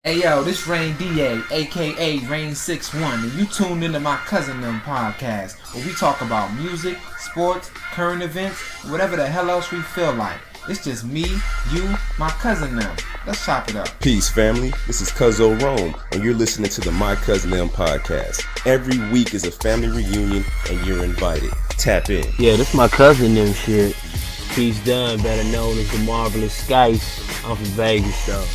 Hey yo, this Rain DA, aka Rain61, and you tuned into my Cousin Them podcast, where we talk about music, sports, current events, whatever the hell else we feel like. It's just me, you, my cousin them. Let's chop it up. Peace, family. This is Cuzzo Rome, and you're listening to the My Cousin Them podcast. Every week is a family reunion, and you're invited. Tap in. Yeah, this my cousin them shit. Peace Dunn, better known as the Marvelous Skice. I'm from Vegas, though.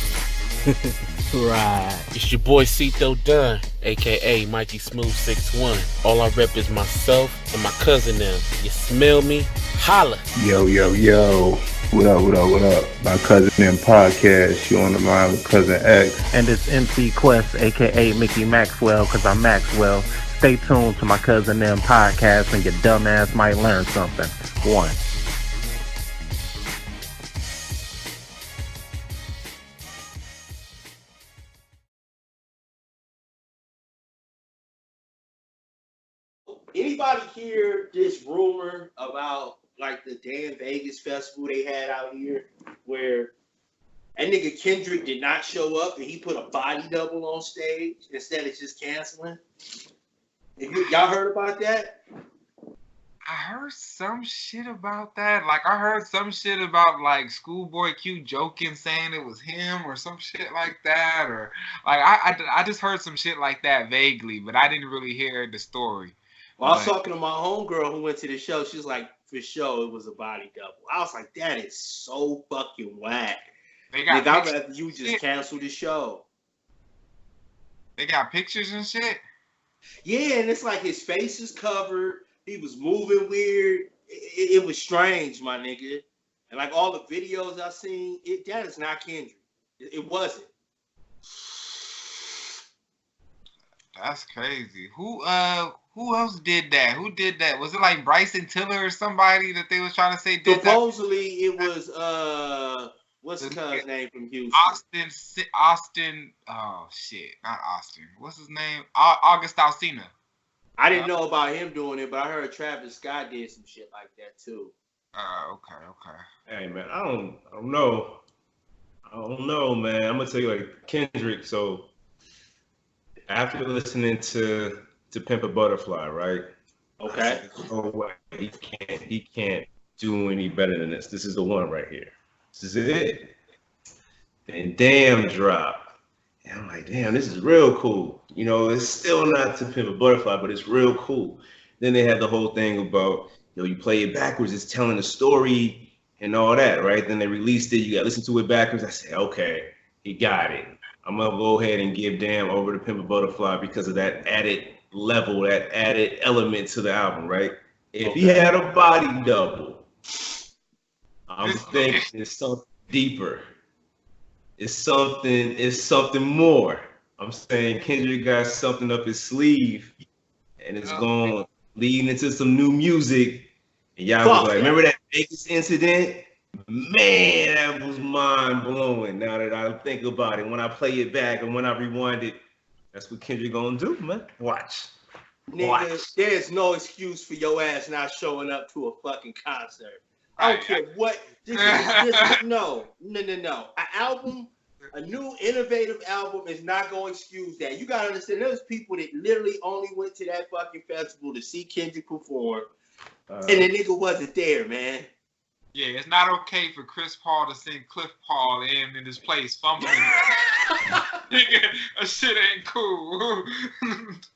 Right. It's your boy Cito Dunn, aka Mikey Smooth 61. All I rep is myself and my cousin them. You smell me? Holla. Yo. What up? My Cousin Them podcast. You on the line with Cousin X. And it's MC Quest, aka Mickey Maxwell, cause I'm Maxwell. Stay tuned to my Cousin Them podcast and your dumb ass might learn something. One. Anybody hear this rumor about like the damn Vegas festival they had out here where that nigga Kendrick did not show up and he put a body double on stage instead of just canceling? Y'all heard about that? I heard some shit about that. Like, I heard some shit about, like, Schoolboy Q joking, saying it was him or some shit like that. Or, like, I just heard some shit like that vaguely, but I didn't really hear the story. Well, I was talking to my homegirl who went to the show. She was like, for sure, it was a body double. I was like, that is so fucking whack. I'd rather you just cancel the show. They got pictures and shit? Yeah, and it's like his face is covered. He was moving weird. It was strange, my nigga. And like all the videos I seen, that is not Kendrick. It wasn't. That's crazy. Who else did that? Who did that? Was it like Bryson Tiller or somebody that they was trying to say did Supposedly it was what's the cuz's name from Houston? Austin. Oh shit, not Austin. What's his name? August Alsina. I didn't know about him doing it, but I heard Travis Scott did some shit like that too. Okay. Hey man, I don't know, man. I'm gonna tell you like Kendrick. So after listening to Pimp a Butterfly, right? Okay. Oh wait, he can't do any better than this. This is the one right here. This is it. And Damn drop. And I'm like, damn, this is real cool. You know, it's still not to Pimp a Butterfly, but it's real cool. Then they had the whole thing about, you play it backwards, it's telling a story and all that, right? Then they released it, you got to listen to it backwards. I said, okay, he got it. I'm going to go ahead and give Damn over to Pimp a Butterfly because of that added level, that added element to the album, right? If he had a body double, I'm thinking it's something deeper. It's something more. I'm saying Kendrick got something up his sleeve, and it's going leading into some new music. And y'all was like, remember that Vegas incident? Man, that was mind blowing. Now that I think about it, when I play it back and when I rewind it, that's what Kendrick gonna do, man. Watch. Nigga, there's no excuse for your ass not showing up to a fucking concert. I don't care what. No. An album, a new innovative album is not going to excuse that. You got to understand, there's people that literally only went to that fucking festival to see Kendrick perform, and the nigga wasn't there, man. Yeah, it's not okay for Chris Paul to sing Cliff Paul in his place fumbling. Nigga, that shit ain't cool.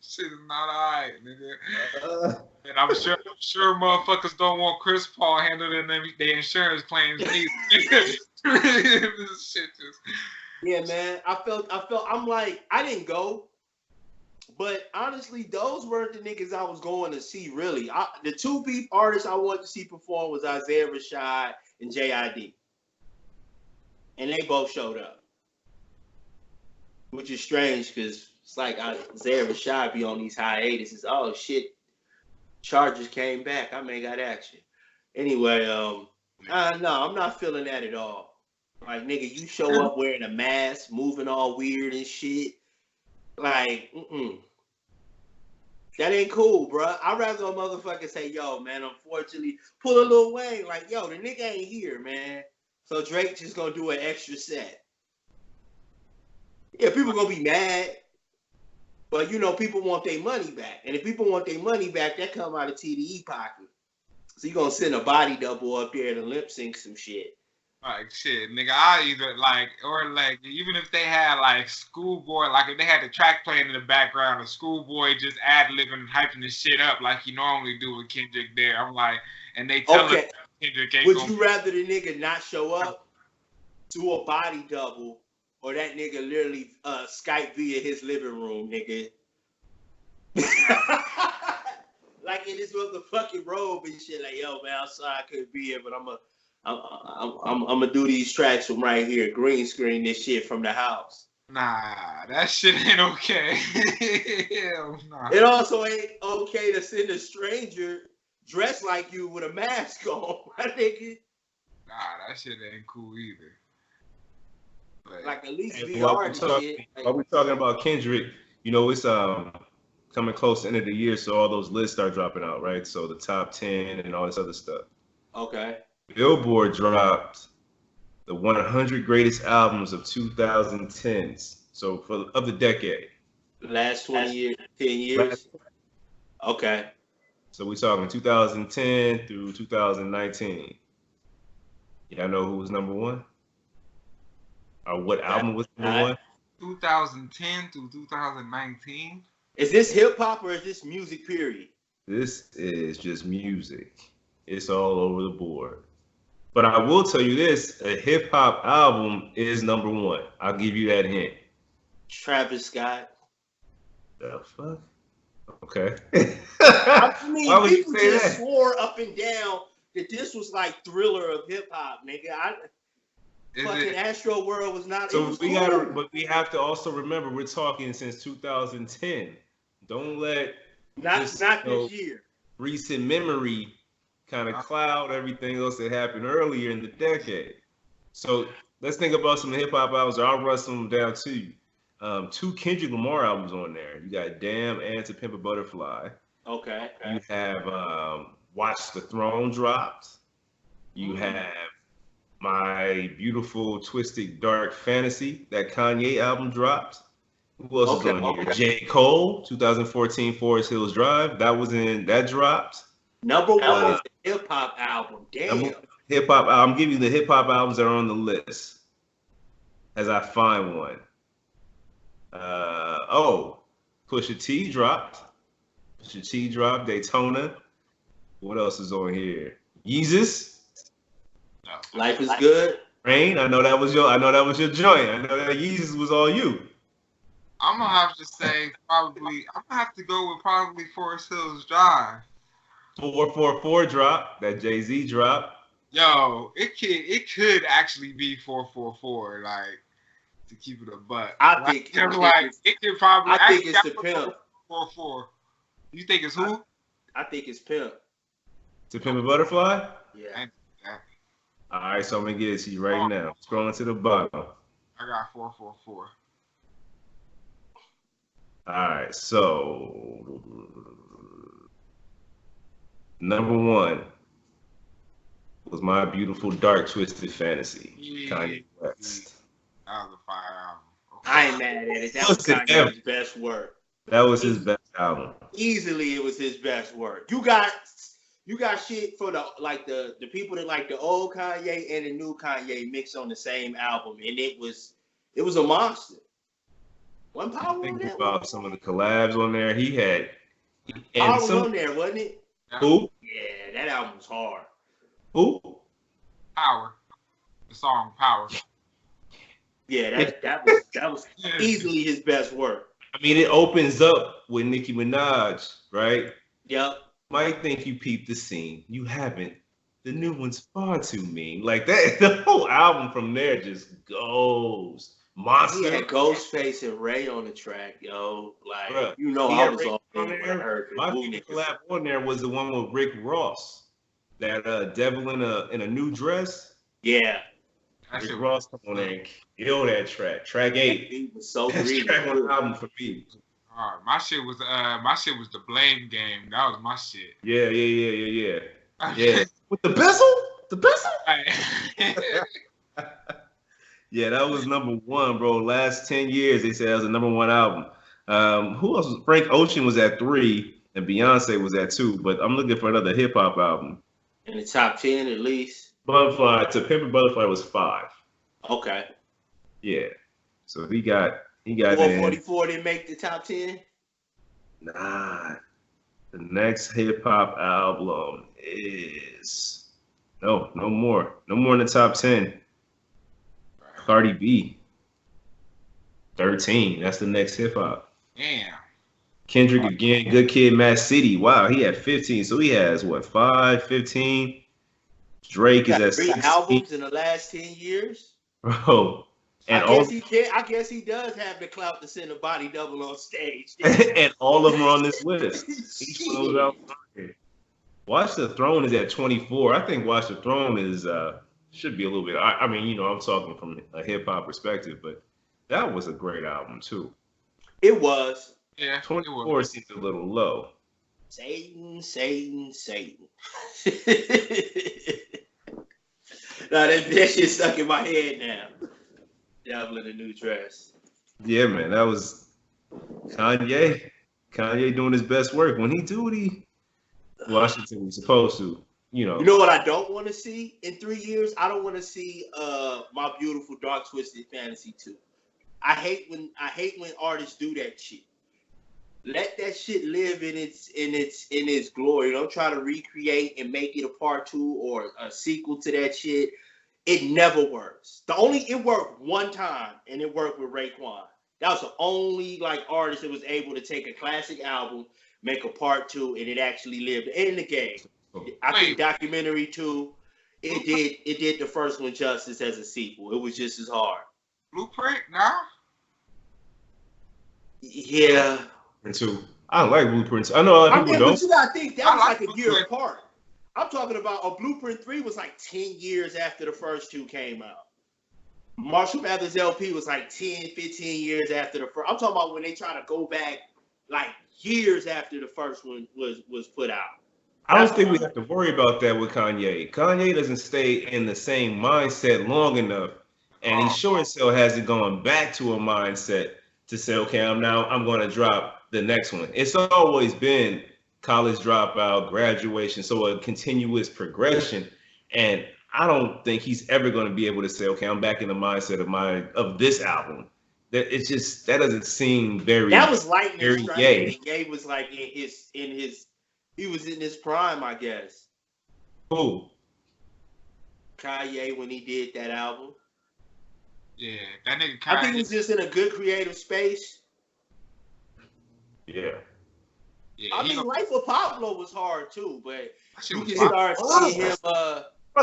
Shit is not alright, nigga. And I'm sure motherfuckers don't want Chris Paul handling their insurance claims neither. This shit just... Yeah, man. I'm like, I didn't go. But honestly, those weren't the niggas I was going to see, really. The two artists I wanted to see perform was Isaiah Rashad and J.I.D. And they both showed up. Which is strange, because it's like Isaiah Rashad be on these hiatuses. Oh, shit. Chargers came back. I may got action. Anyway, no, I'm not feeling that at all. Like, nigga, you show up wearing a mask, moving all weird and shit. Like, that ain't cool, bro. I'd rather a motherfucker say, yo, man, unfortunately, pull a Lil Wayne. Like, yo, the nigga ain't here, man. So Drake just gonna do an extra set. Yeah, people gonna be mad. But you know, people want their money back. And if people want their money back, that come out of TDE pocket. So you gonna send a body double up there to lip sync some shit. Like shit, nigga, I either like or like even if they had like Schoolboy, like if they had the track playing in the background, or Schoolboy just ad-libbing and hyping the shit up like you normally do with Kendrick there. I'm like, and they tell us Kendrick ain't Would you rather the nigga not show up to a body double, or that nigga literally Skype via his living room, nigga? Like in his motherfucking robe and shit, like, yo, man, I'm sorry I couldn't be here, but I'm gonna do these tracks from right here, green screen this shit from the house. Nah, that shit ain't okay. Hell nah. It also ain't okay to send a stranger dressed like you with a mask on, my nigga. Nah, that shit ain't cool either. But, like at least And VR and shit. While we're talking about Kendrick, you know, it's coming close to the end of the year, so all those lists start dropping out, right? So the top 10 and all this other stuff. Okay. Billboard dropped the 100 greatest albums of 2010s. So of the decade. Last 20 years, 10 years. Okay. So we're talking 2010 through 2019. Y'all know who was number one? Or what album was number one? 2010 through 2019. Is this hip hop or is this music period? This is just music. It's all over the board. But I will tell you this, a hip hop album is number one. I'll give you that hint. Travis Scott. The fuck? Okay. I mean, why would you people say just that? swore up and down that this was like Thriller of hip hop, nigga. Fucking Astro World was not. So we cool. but we have to also remember we're talking since 2010. Don't let not this year. Recent memory kind of cloud everything else that happened earlier in the decade. So let's think about some hip hop albums. I'll run some down to you. 2 Kendrick Lamar albums on there. You got Damn and To Pimp a Butterfly. Okay. You have Watch the Throne dropped. You have My Beautiful Twisted Dark Fantasy. That Kanye album dropped. Who else is on here? J. Cole, 2014 Forest Hills Drive. That dropped. Number one is the hip hop album. Damn. Hip hop. I'm giving you the hip hop albums that are on the list as I find one. Pusha T dropped. Daytona. What else is on here? Yeezus. Life is Good. Rain. I know that was your joint. I know that Yeezus was all you. I'm gonna have to say probably. I'm gonna have to go with probably Forest Hills Drive. 444 drop. That Jay-Z drop. Yo, it could actually be 444. Like to keep it a buck. I think it could probably. I think it's the Pimp. 444. You think it's who? I think it's Pimp. To Pimp a Butterfly? Yeah. All right, so I'm gonna get it to you right now. Scrolling to the bottom. I got 444. All right, so number one was My Beautiful Dark Twisted Fantasy. Yeah. Kanye West. That was a fire album. Okay. I ain't mad at it. That was Kanye's best work. That was his best album. Easily, it was his best work. You got shit for the people that like the old Kanye and the new Kanye mixed on the same album, and it was a monster. One Power Think on there. about some of the collabs on there. He had Power was on there, wasn't it? Who? Yeah, that album was hard. Who? Power. The song Power. Yeah, that was easily his best work. I mean, it opens up with Nicki Minaj, right? Yep. Might think you peeped the scene. You haven't. The new one's far too mean. Like that, the whole album from there just goes. Monster. He had Ghostface and Ray on the track, yo. Like, Bruh, you know, I was all on there. My favorite collab on there was the one with Rick Ross. That Devil in a New Dress. Yeah. Rick Ross come on there and kill that track. Track 8. He was so That's greedy. track on the album for me. My shit was the Blame Game. That was my shit. Yeah. Yeah. With the bezel? The bezel? Yeah, that was number one, bro. Last 10 years, they said that was the number one album. Who else? Frank Ocean was at 3, and Beyonce was at 2. But I'm looking for another hip hop album. In the top 10 at least. Butterfly to Pimp a Butterfly was 5. Okay. Yeah, so he got 444 didn't make the top 10. Nah, the next hip hop album is no more in the top 10. Cardi B, 13. That's the next hip hop. Damn. Kendrick again, Good Kid, Mad City. Wow, he had 15. So he has what, 5, 15? Drake is at 3 16. albums in the last 10 years. Bro. And I guess he does have the clout to send a body double on stage. and all of them are on this list. Each one of those albums. Watch the Throne is at 24. I think Watch the Throne is should be a little bit. I mean, you know, I'm talking from a hip hop perspective, but that was a great album too. It was. Yeah. 24 seems a little low. Satan. Nah, that shit stuck in my head now. Devil in a New Dress. Yeah, man, that was Kanye. Kanye doing his best work. When he do what Washington was supposed to, you know. You know what I don't want to see in 3 years? I don't want to see My Beautiful Dark Twisted Fantasy 2. I hate when artists do that shit. Let that shit live in its glory. Don't try to recreate and make it a part 2 or a sequel to that shit. It never works. It worked one time, and it worked with Raekwon. That was the only artist that was able to take a classic album, make a part 2, and it actually lived in the game. I think Documentary 2, it did the first one justice as a sequel. It was just as hard. Blueprint now? Yeah. And 2. I like Blueprints. I know a lot of people don't. But you gotta think that was like a year Blueprint. apart. I'm talking about a Blueprint 3 was like 10 years after the first 2 came out. Marshall Mathers LP was like 10, 15 years after the first. I'm talking about when they try to go back years after the first one was put out. I don't think we have to worry about that with Kanye. Kanye doesn't stay in the same mindset long enough, and he sure as hell hasn't gone back to a mindset to say, okay, I'm going to drop the next one. It's always been college dropout, graduation, so a continuous progression. And I don't think he's ever going to be able to say, okay, I'm back in the mindset of this album. That doesn't seem very. That was lightning strike. Ye. Ye was he was in his prime, I guess. Who? Kanye when he did that album. Yeah, that nigga Kanye. I think he was just in a good creative space. Yeah. Yeah, I mean, Life of Pablo was hard too, but you can hard. start seeing him.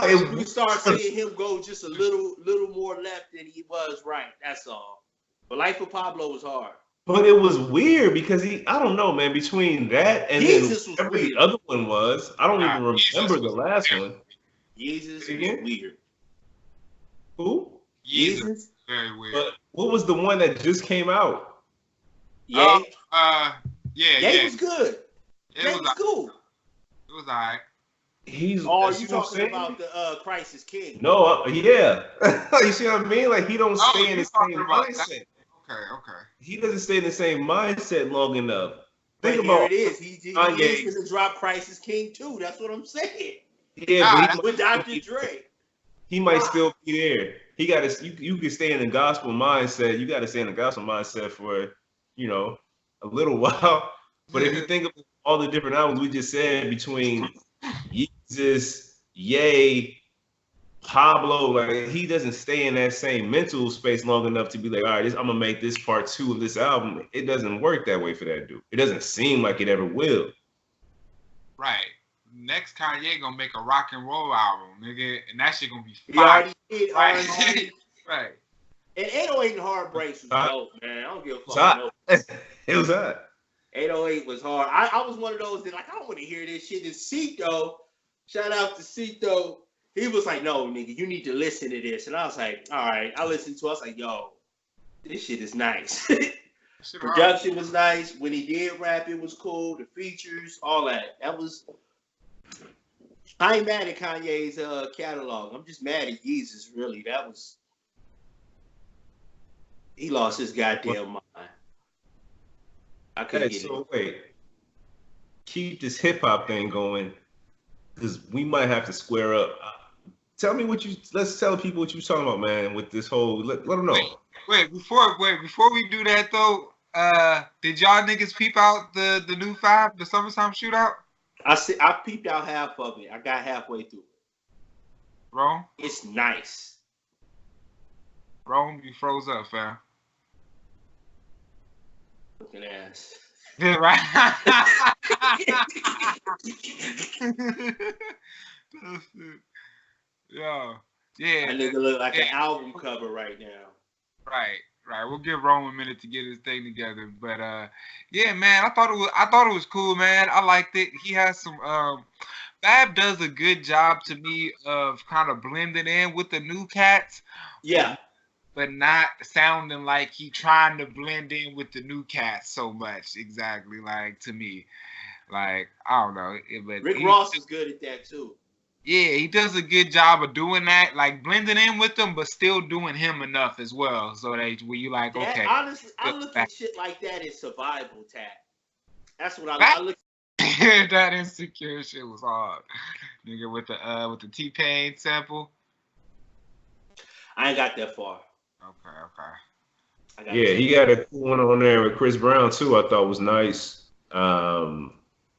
You can start seeing him go just a little more left than he was right. That's all. But Life of Pablo was hard. But it was weird because I don't know, man. Between that and Jesus then whatever the other one was, I don't even remember the last one. Jesus was weird. Who? Jesus. Very weird. But what was the one that just came out? Yeah. Yeah. was good. It was cool. It was alright. You talking about the Crisis King? No, yeah. You see what I mean? Like he don't stay in the same mindset. Okay. He doesn't stay in the same mindset long enough. Think about it is. He's going to drop Crisis King too. That's what I'm saying. Yeah, but with Dr. Dre. He might still be there. He got to. You can stay in the gospel mindset. You got to stay in the gospel mindset for a little while. But if you think of all the different albums we just said between Yeezus, Ye, Pablo, like he doesn't stay in that same mental space long enough to be like, all right, I'm gonna make this part 2 of this album. It doesn't work that way for that dude. It doesn't seem like it ever will. Right. Next Kanye gonna make a rock and roll album, nigga, and that shit gonna be He fire. already did Right. Right. And 808 and Heartbreaks was dope, man. I don't give a fuck. It was hot. 808 was hard. I was one of those that I don't want to hear this shit. And Cito, shout out to Cito. He was like, no, nigga, you need to listen to this. And I was like, all right. I listened to it. I was like, yo, this shit is nice. Production was nice. When he did rap, it was cool. The features, all that. I ain't mad at Kanye's catalog. I'm just mad at Yeezus, really. He lost his goddamn mind. I couldn't get it. Wait. Keep this hip hop thing going, because we might have to square up. Tell me let's tell people what you were talking about, man, with this whole, let them know. Wait, before we do that though, did y'all niggas peep out the new 5, the summertime shootout? I peeped out half of it. I got halfway through it. Rome? It's nice. Rome, you froze up, fam. Looking ass. Yeah, right. Yo, yeah. That nigga look like an album cover right now. Right. We'll give Rome a minute to get his thing together, but yeah, man. I thought it was cool, man. I liked it. He has some. Fab does a good job to me of kind of blending in with the new cats. Yeah. But not sounding like he trying to blend in with the new cats so much. Exactly, like to me, like I don't know. But Rick Ross is good at that too. Yeah, he does a good job of doing that, like blending in with them, but still doing him enough as well. So that where you like, that, okay. Honestly, I look at shit like that as survival tag. That's what I look. That Insecure shit was hard, nigga. With the T-Pain sample. I ain't got that far. Okay. Yeah, he got a cool one on there with Chris Brown too. I thought was nice.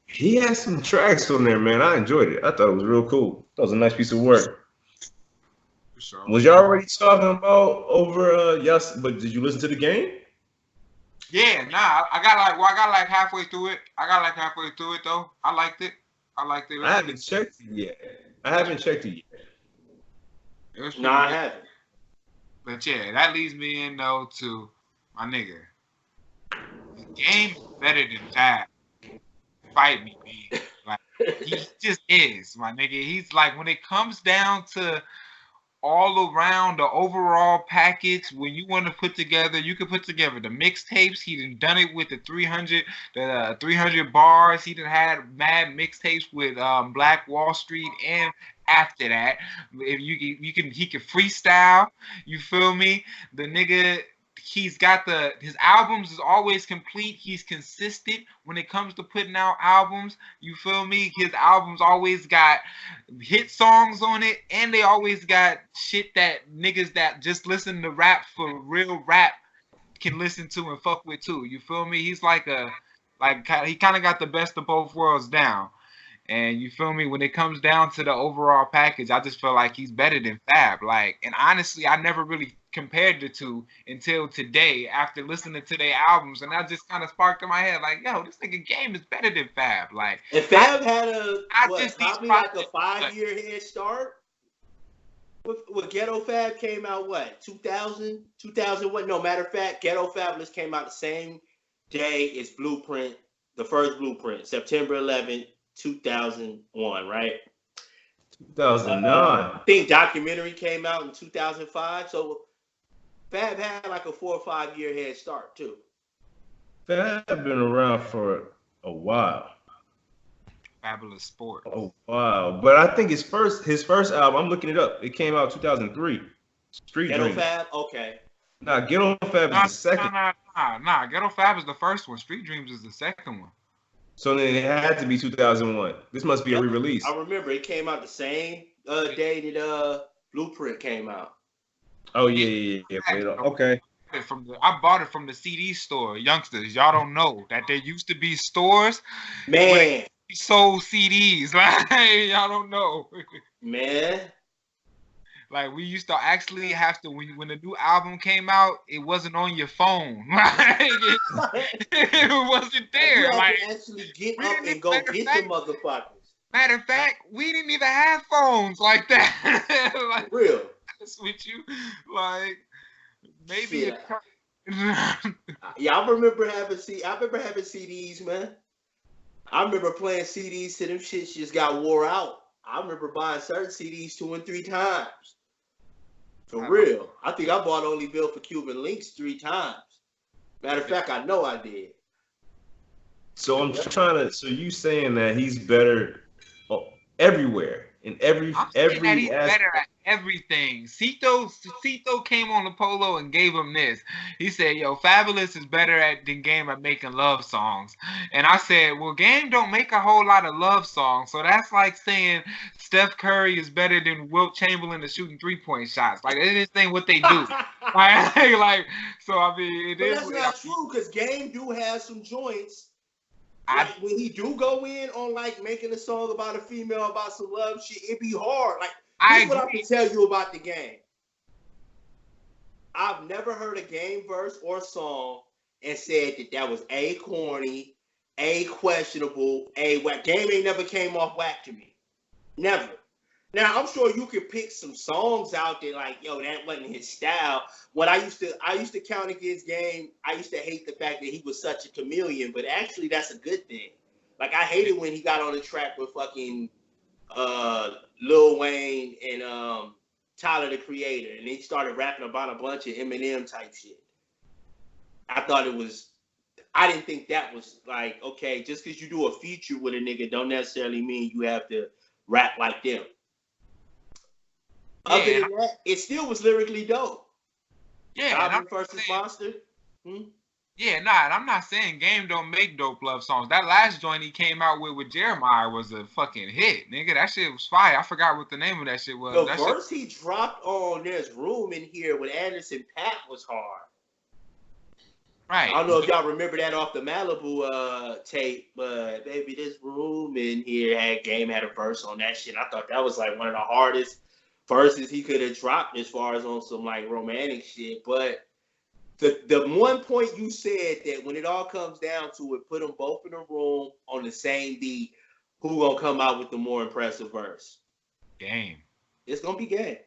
He had some tracks on there, man. I enjoyed it. I thought it was real cool. That was a nice piece of work. For sure. Was y'all already talking about over yes? But did you listen to the game? Yeah, nah. I got like halfway through it. Though. I liked it. I haven't checked it yet. No, I haven't. But yeah, that leads me in though to my nigga. The game is better than Fab. Fight me, man. Like he just is, my nigga. He's like when it comes down to all around the overall package, when you want to put together, you can put together the mixtapes. He done it with the 300 bars. He done had mad mixtapes with Black Wall Street, and after that, if he can freestyle. You feel me? The nigga, he's got his albums is always complete. He's consistent when it comes to putting out albums. You feel me? His albums always got hit songs on it, and they always got shit that niggas that just listen to rap for real rap can listen to and fuck with too. You feel me? He's he kind of got the best of both worlds down. And you feel me? When it comes down to the overall package, I just feel like he's better than Fab. Like, and honestly, I never really compared the two until today after listening to their albums, and that just kind of sparked in my head, like, yo, this nigga game is better than Fab. Like, if Fab had probably like a 5-year head start. With Ghetto Fab came out 2000 what? No, matter of fact, Ghetto Fabulous came out the same day as Blueprint, the first Blueprint, September 11th. 2001, right? 2009. I think Documentary came out in 2005. So Fab had like a 4 or 5 year head start too. Fab been around for a while. Fabulous Sport. Oh wow! But I think his first album, I'm looking it up. It came out 2003. Street Ghetto Dreams. Fab, okay. Nah, Ghetto Fab is the second. Nah. Ghetto Fab is the first one. Street Dreams is the second one. So then it had to be 2001. This must be a re-release. I remember it came out the same day that Blueprint came out. Oh yeah. Okay. I bought it from the CD store. Youngsters, y'all don't know that there used to be stores. Man. Sold CDs. Like, y'all don't know. Man. Like, we used to actually have to, when the new album came out, it wasn't on your phone. It wasn't there. You like, had to actually get up and go get the motherfuckers. Matter of fact, we didn't even have phones like that. Like, real. With you, like, maybe. Yeah, I remember having CDs, man. I remember playing CDs till them shits just got wore out. I remember buying certain CDs 2 and 3 times. For real. I think I bought Only Bill for Cuban Links 3 times. Matter of fact, I know I did. So I'm just so you saying that he's better everywhere. in every I'm saying that he's aspect. better at everything. Cito came on the polo and gave him this. He said, "Yo, Fabolous is better than Game at making love songs." And I said, "Well, Game don't make a whole lot of love songs, so that's like saying Steph Curry is better than Wilt Chamberlain at shooting 3-point shots. Like it just ain't what they do." like, so I mean, but that's not true because Game do have some joints. Like when he do go in on like making a song about a female about some love shit, it be hard. Like this is what I can tell you about the Game. I've never heard a Game verse or song and said that was A, corny, A, questionable, A, whack. Game ain't never came off whack to me. Never. Now I'm sure you could pick some songs out there like, yo, that wasn't his style. When I used to count against Game, I used to hate the fact that he was such a chameleon, but actually that's a good thing. Like I hated when he got on the track with fucking Lil Wayne and Tyler the Creator, and he started rapping about a bunch of Eminem type shit. I didn't think that was like, okay, just because you do a feature with a nigga don't necessarily mean you have to rap like them. Other than that, it still was lyrically dope. Yeah, Goblin versus Monster. Yeah, nah, I'm not saying Game don't make dope love songs. That last joint he came out with Jeremiah was a fucking hit, nigga. That shit was fire. I forgot what the name of that shit was. The verse he dropped on There's Room in Here with Anderson .Paak was hard. Right. I don't know if y'all remember that off the Malibu tape, but baby, This Room in Here Game had a verse on that shit. I thought that was like one of the hardest verses he could have dropped as far as on some like romantic shit. But the one point you said that when it all comes down to it, put them both in a room on the same beat, who gonna come out with the more impressive verse? Game. It's gonna be Game.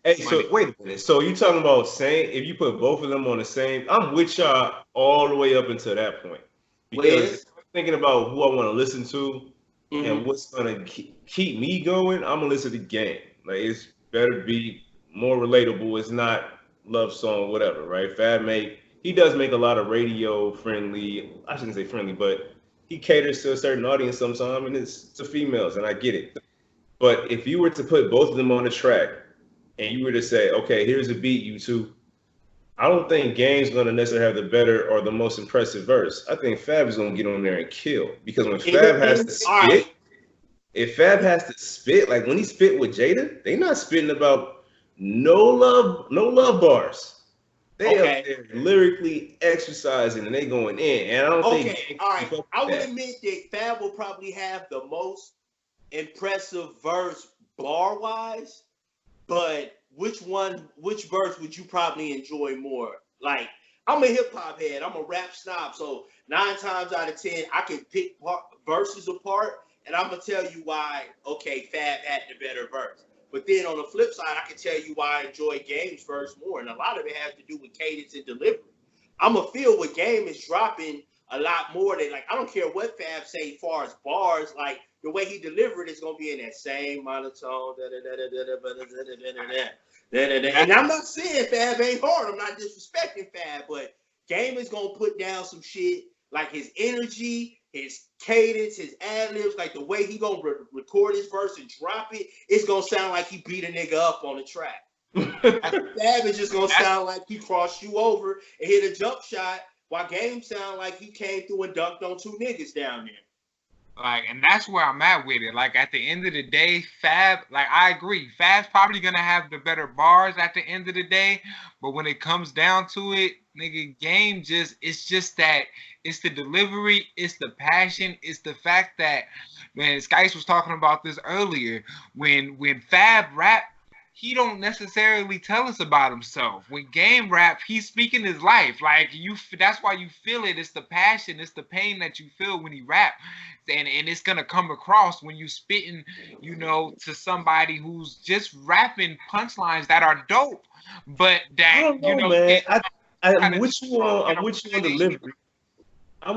Hey, so wait a minute. So you talking about saying if you put both of them on the same? I'm with y'all all the way up until that point because I'm thinking about who I want to listen to. Mm-hmm. And what's gonna keep me going? I'm gonna listen to Game. Like it's better be more relatable. It's not love song, whatever, right? He does make a lot of radio friendly. I shouldn't say friendly, but he caters to a certain audience sometimes, and it's to females, and I get it. But if you were to put both of them on the track, and you were to say, okay, here's a beat, you two, I don't think Game's gonna necessarily have the better or the most impressive verse. I think Fab is gonna get on there and kill because when Fab has to spit, if Fab has to spit, like when he spit with Jada, they not spitting about no love bars. They up there lyrically exercising and they going in. And I don't think. All right. I would admit that Fab will probably have the most impressive verse bar wise, but which verse would you probably enjoy more? Like, I'm a hip hop head, I'm a rap snob, so 9 times out of 10, I can pick verses apart, and I'm gonna tell you why. Okay, Fab had the better verse, but then on the flip side, I can tell you why I enjoy Game's verse more, and a lot of it has to do with cadence and delivery. I'm gonna feel what Game is dropping a lot more than like I don't care what Fab say as far as bars, like the way he delivered is gonna be in that same monotone. And I'm not saying Fab ain't hard. I'm not disrespecting Fab, but Game is gonna put down some shit like his energy, his cadence, his ad-libs, like the way he gonna record his verse and drop it. It's gonna sound like he beat a nigga up on the track. Fab is just gonna sound like he crossed you over and hit a jump shot, while Game sound like he came through and dunked on 2 niggas down there. Like, and that's where I'm at with it. Like, at the end of the day, Fab, like, I agree. Fab's probably going to have the better bars at the end of the day. But when it comes down to it, nigga, Game it's just that, it's the delivery, it's the passion, it's the fact that, man, Skice was talking about this earlier. When Fab rap, he don't necessarily tell us about himself. When Game rap, he's speaking his life. Like, that's why you feel it. It's the passion, it's the pain that you feel when he rap. And it's gonna come across when you spitting, to somebody who's just rapping punchlines that are dope. But that, I don't know, man. I'm with you on delivery. I'm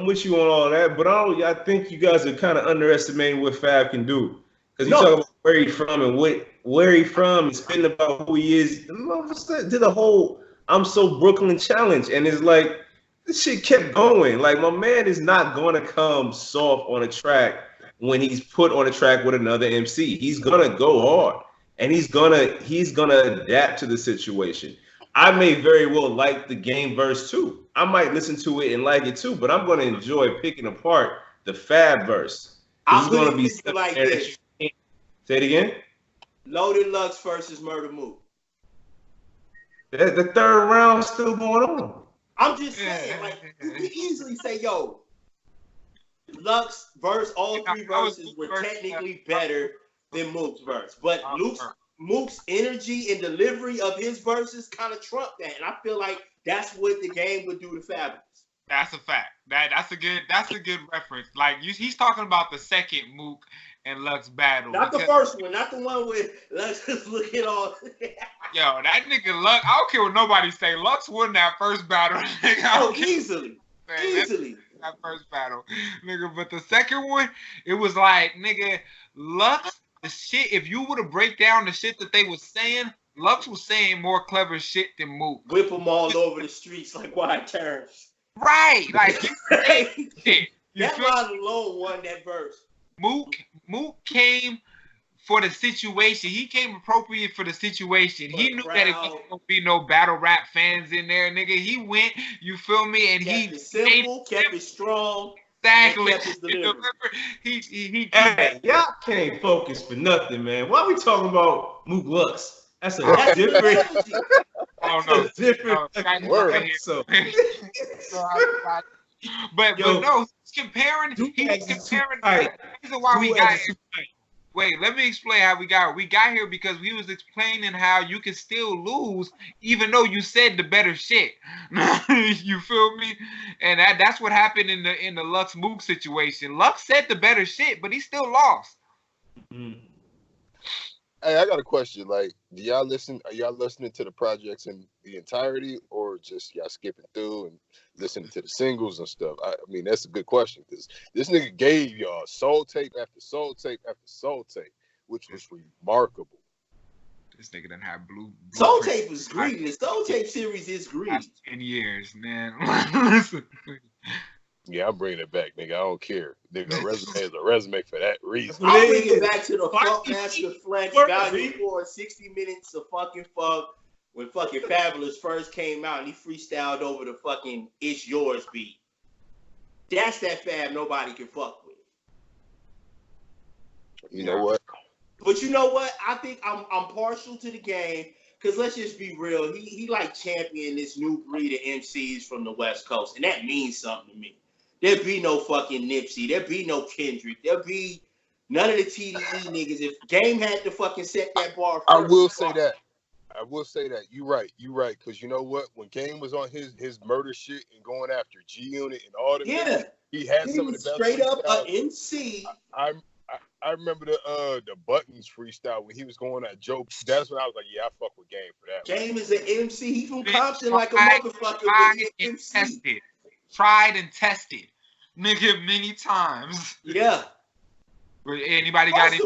with you on all that, but I think you guys are kind of underestimating what Fab can do. Because you talk about where he's from and where he's from and spitting about who he is. Did the whole I'm So Brooklyn challenge. And it's like, this shit kept going. Like, my man is not going to come soft on a track when he's put on a track with another MC. He's gonna go hard, and he's gonna adapt to the situation. I may very well like the Game verse too. I might listen to it and like it too, but I'm gonna enjoy picking apart the Fab verse. I'm gonna gonna be be like this. Say it again. Loaded Lux versus Murder Mook. The third round's still going on. I'm just saying, like, you can easily say, yo, Lux verse, all three verses were technically better than Mook's verse. But Mook's energy and delivery of his verses kind of trumped that. And I feel like that's what the Game would do to Fabolous. That's a fact. That's a good reference. Like he's talking about the second Mook and Lux battle. Not the first one, not the one with Lux is looking all. Yo, that nigga Lux, I don't care what nobody say. Lux won that first battle. Oh, easily. Easily. That first battle. Nigga, but the second one, it was like, nigga, Lux, the shit, if you would have break down the shit that they was saying, Lux was saying more clever shit than Mook. Whip them all over the streets like wide turns. Right. Like, that line alone won that verse. Mook came for the situation. He came appropriate for the situation. He knew that it wasn't gonna be no battle rap fans in there, nigga. He went, you feel me, and kept it simple, kept it strong. Exactly. Hey, y'all can't focus for nothing, man. Why are we talking about Mook Lux? That's a different. Oh no, different word. So. But no, he's comparing. He's comparing. The reason why we got here. Wait, let me explain how we got here. We got here because we was explaining how you can still lose even though you said the better shit. You feel me? And that's what happened in the Lux Mook situation. Lux said the better shit, but he still lost. Mm-hmm. Hey, I got a question. Like, do y'all listen? Are y'all listening to the projects in the entirety, or just y'all skipping through and listening to the singles and stuff? I mean, that's a good question because this nigga gave y'all soul tape after soul tape after soul tape, which was remarkable. This nigga done had blue. Soul tape was greedy. The soul tape series is greedy. 10 years, man. Yeah, I'm bringing it back, nigga. I don't care. Nigga, a resume is a resume for that reason. I'll bring it back to the Funkmaster Flex Value for 60 minutes of fucking fuck when fucking Fabolous first came out and he freestyled over the fucking It's Yours beat. That's that Fab nobody can fuck with. You know what? But you know what? I think I'm partial to the Game because let's just be real. He like championed this new breed of MCs from the West Coast, and that means something to me. There'd be no fucking Nipsey. There'd be no Kendrick. There'd be none of the TDE niggas. If Game had to fucking set that bar first. I will say that. You're right. Because you know what? When Game was on his murder shit and going after G-Unit and all that, he had some of the best straight up an MC. I remember the Buttons freestyle when he was going at Joe. That's when I was like, yeah, I fuck with Game for that. Game is an MC. He from Compton like a motherfucker. Tried and tested, nigga, many times. Yeah. Anybody got any?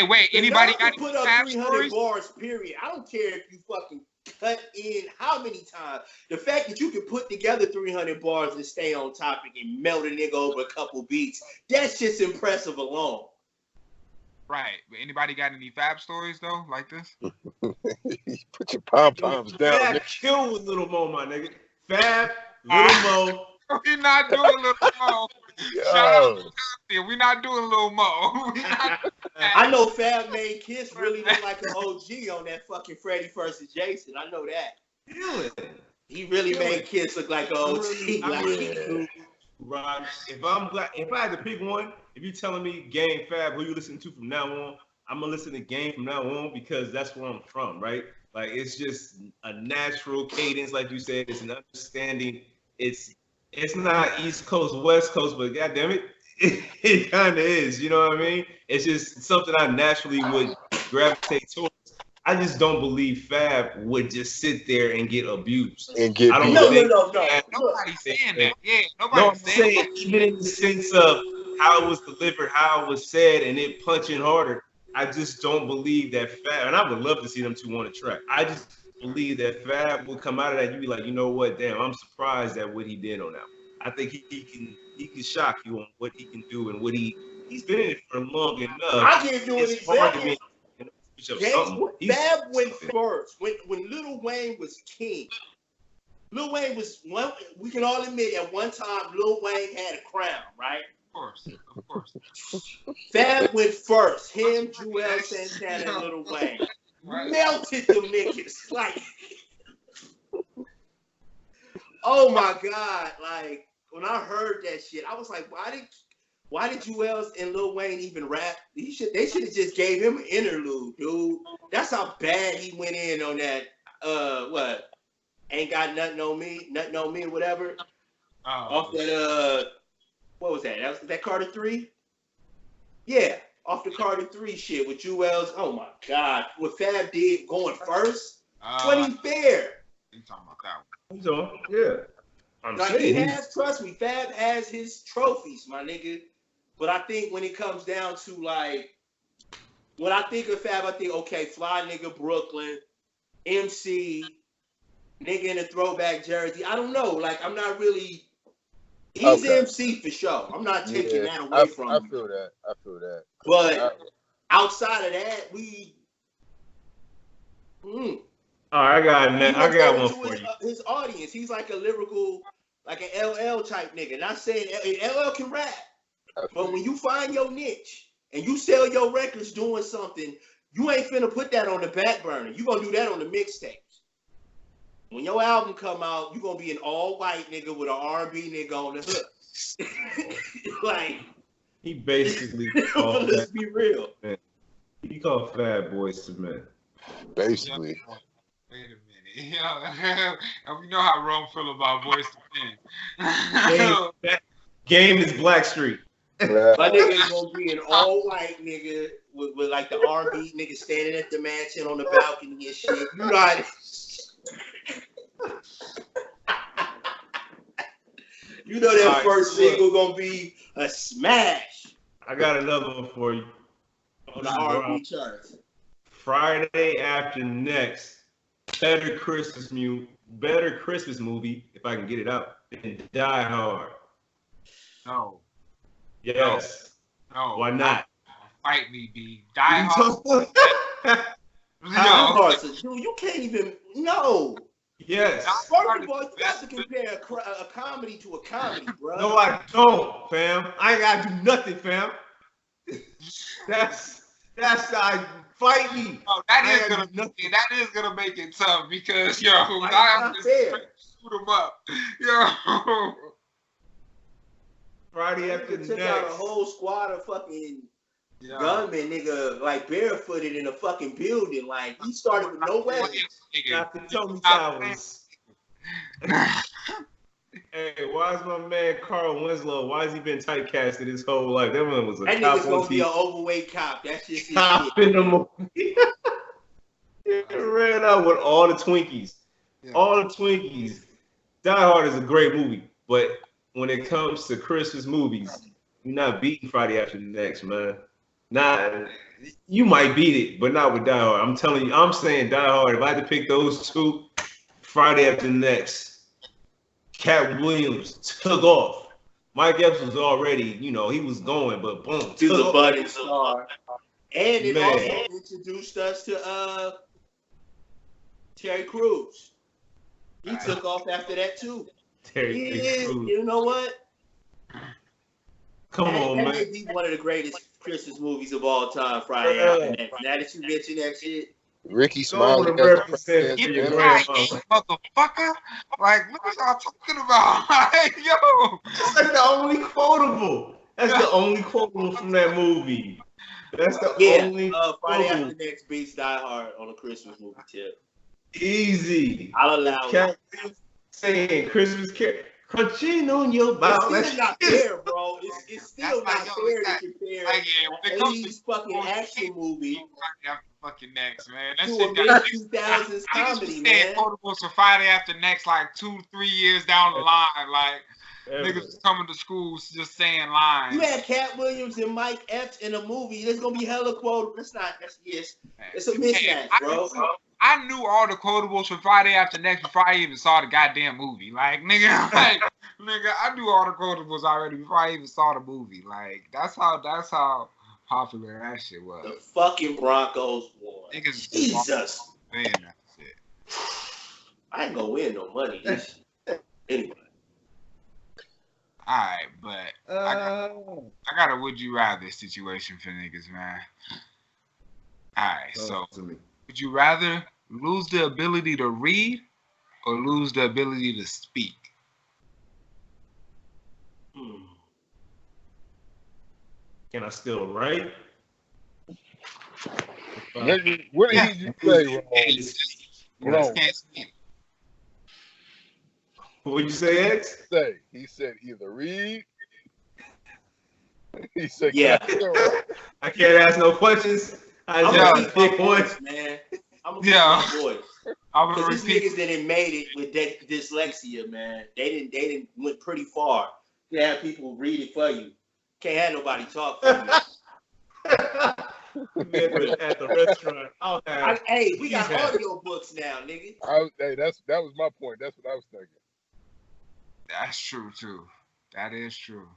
Wait. Anybody got any? Put up 300 bars. Period. I don't care if you fucking cut in how many times. The fact that you can put together 300 bars and stay on topic and melt a nigga over a couple beats, that's just impressive alone. Right. But anybody got any Fab stories though, like this? Put your pom-poms down. Fab kill with Little Mo, my nigga. Fab, Little Mo. We not doing Little Mo. Shout out to Compton. We not doing Little Mo. I know Fab made Kiss really look like an OG on that fucking Freddie versus Jason. I know that. He really made Kiss look like an OG. Rod, if I had to pick one, if you're telling me Game Fab, who you listen to from now on, I'm gonna listen to Game from now on because that's where I'm from, right? Like it's just a natural cadence, like you said. It's an understanding. It's not East Coast, West Coast, but goddamn it, it kind of is. You know what I mean? It's just something I naturally would gravitate towards. I just don't believe Fab would just sit there and get abused. And get I don't no. Nobody's saying that. Yeah, nobody's saying that. Even in the sense of how it was delivered, how it was said, and it punching harder. I just don't believe that Fab, and I would love to see them two on the track. I just believe that Fab will come out of that. You be like, you know what? Damn, I'm surprised at what he did on that. I think he can shock you on what he can do and what he he's been in it for long enough. I'll give you an example. Fab went first when Lil Wayne was king. Lil Wayne was one. We can all admit at one time Lil Wayne had a crown, right? Of course. Fab went first. Him, Joel Santana, and Lil Wayne melted them niggas. Like, oh my God! Like when I heard that shit, I was like, why did Joel and Lil Wayne even rap? They should have just gave him an interlude, dude. That's how bad he went in on that. What? Ain't got nothing on me, whatever. Oh, off that what was that? Was that Carter 3? Yeah, off the Carter 3 shit with Jewel's. Oh my God, what Fab did going first? Wasn't fair. You talking about that one? So, yeah. I'm like saying, he has, trust me, Fab has his trophies, my nigga. But I think when it comes down to like, when I think of Fab, I think, okay, fly nigga Brooklyn, MC, nigga in a throwback jersey. I don't know. Like, I'm not really. He's MC for sure. I'm not taking that away from him. I feel that. But outside of that, we. All right, I got one for you. His audience, he's like a lyrical, like an LL type nigga. Not saying LL can rap, but when you find your niche and you sell your records doing something, you ain't finna put that on the back burner. You gonna do that on the mixtape. When your album come out, you gonna be an all white nigga with an R&B nigga on the hook. Like he basically called let's be real. Man. He called Fat Boys to Men. Basically. Wait a minute. You know how Rome feel about Boys to Men. Game is Blackstreet. My nigga's gonna be an all white nigga with like the R&B nigga standing at the mansion on the balcony and shit. You know how you know that first single gonna be a smash. I got another one for you. On the R&B charts. Friday after next, better Christmas movie, if I can get it out, than Die Hard. No. Yes. No. Why not? Fight me, B. Die Hard. Dude, you can't even. No. Yes. First of all, you got to compare a comedy to a comedy, bro. No, I don't, fam. I ain't gotta do nothing, fam. That's I fight me. Oh, that is gonna make it tough because I have to shoot them up. Friday after took out a whole squad of fucking gunmen, nigga, like barefooted in a fucking building. Like he started with no weapons. Not the Tony Towers. Hey, why is my man Carl Winslow? Why has he been typecasted his whole life? That one was a that cop nigga's gonna be an overweight cop. That's just his cop in the movie. He ran out with all the Twinkies. Yeah. All the Twinkies. Die Hard is a great movie, but when it comes to Christmas movies, you're not beating Friday After Next, man. You might beat it, but not with Die Hard. I'm telling you, I'm saying Die Hard. If I had to pick those two, Friday After Next. Cat Williams took off. Mike Epps was already, he was going, but boom. He's a budding star. And it also introduced us to Terry Crews. He took off after that too. Terry Crews. You know what? Come on, man. That may be one of the greatest Christmas movies of all time, Friday After Next. Now that you mention that shit. Ricky Smiley as the motherfucker. Like, what y'all talking about? Like, yo. That's the only quotable. That's the only quotable from that movie. That's the only Friday After Next beats Die Hard on a Christmas movie tip. Easy. I'll allow it. Saying Christmas Carol. Crunching on your mouth. It's still not fair, bro. It's still not fair to compare an 80s fucking action movie fucking Next, man. That to shit a mid-2000s comedy, man. Quotables for Friday After Next, like 2-3 years down the line, like niggas coming to school just saying lines. You had Cat Williams and Mike Epps in a movie. There's gonna be hella quotables. It's a mismatch, bro. I knew all the quotables for Friday After Next before I even saw the goddamn movie. Like, nigga, I knew all the quotables already before I even saw the movie. Like, that's how popular that shit was. The fucking Broncos won. Niggas Jesus. saying that shit. I ain't gonna win no money. Anyway. Alright, but I got a would you rather situation for niggas, man. Alright, so would you rather lose the ability to read or lose the ability to speak? Can I still write? Nigga, what did he just say, Ron? Can't speak. What would you say, X? He said either read. He said, yeah. I can't ask no questions. I'm gonna keep my voice, man. I'm gonna keep my voice. Because these niggas that done made it with dyslexia, man. They didn't went pretty far. You have people read it for you. Can't have nobody talk for you. At the restaurant. Hey, we got audio books now, nigga. That was my point. That's what I was thinking. That's true too. That is true.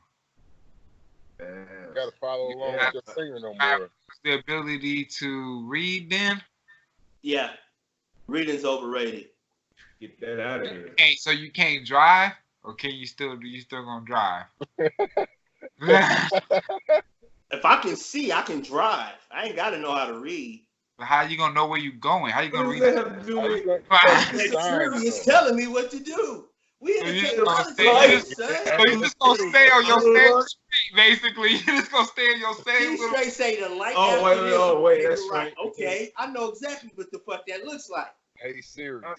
You gotta follow along with your finger no more. The ability to read, then. Yeah, reading's overrated. Get that out of here. Hey, so you can't drive, or can you still? You still gonna drive? If I can see, I can drive. I ain't gotta know how to read. But how you gonna know where you going? How you gonna read? It's telling me what to do. We in the technology, son. So you just gonna stay on your same street, basically. You just gonna stay on your same. You straight say the light. Oh wait, that's right. Okay, I know exactly what the fuck that looks like. Hey Siri. I'm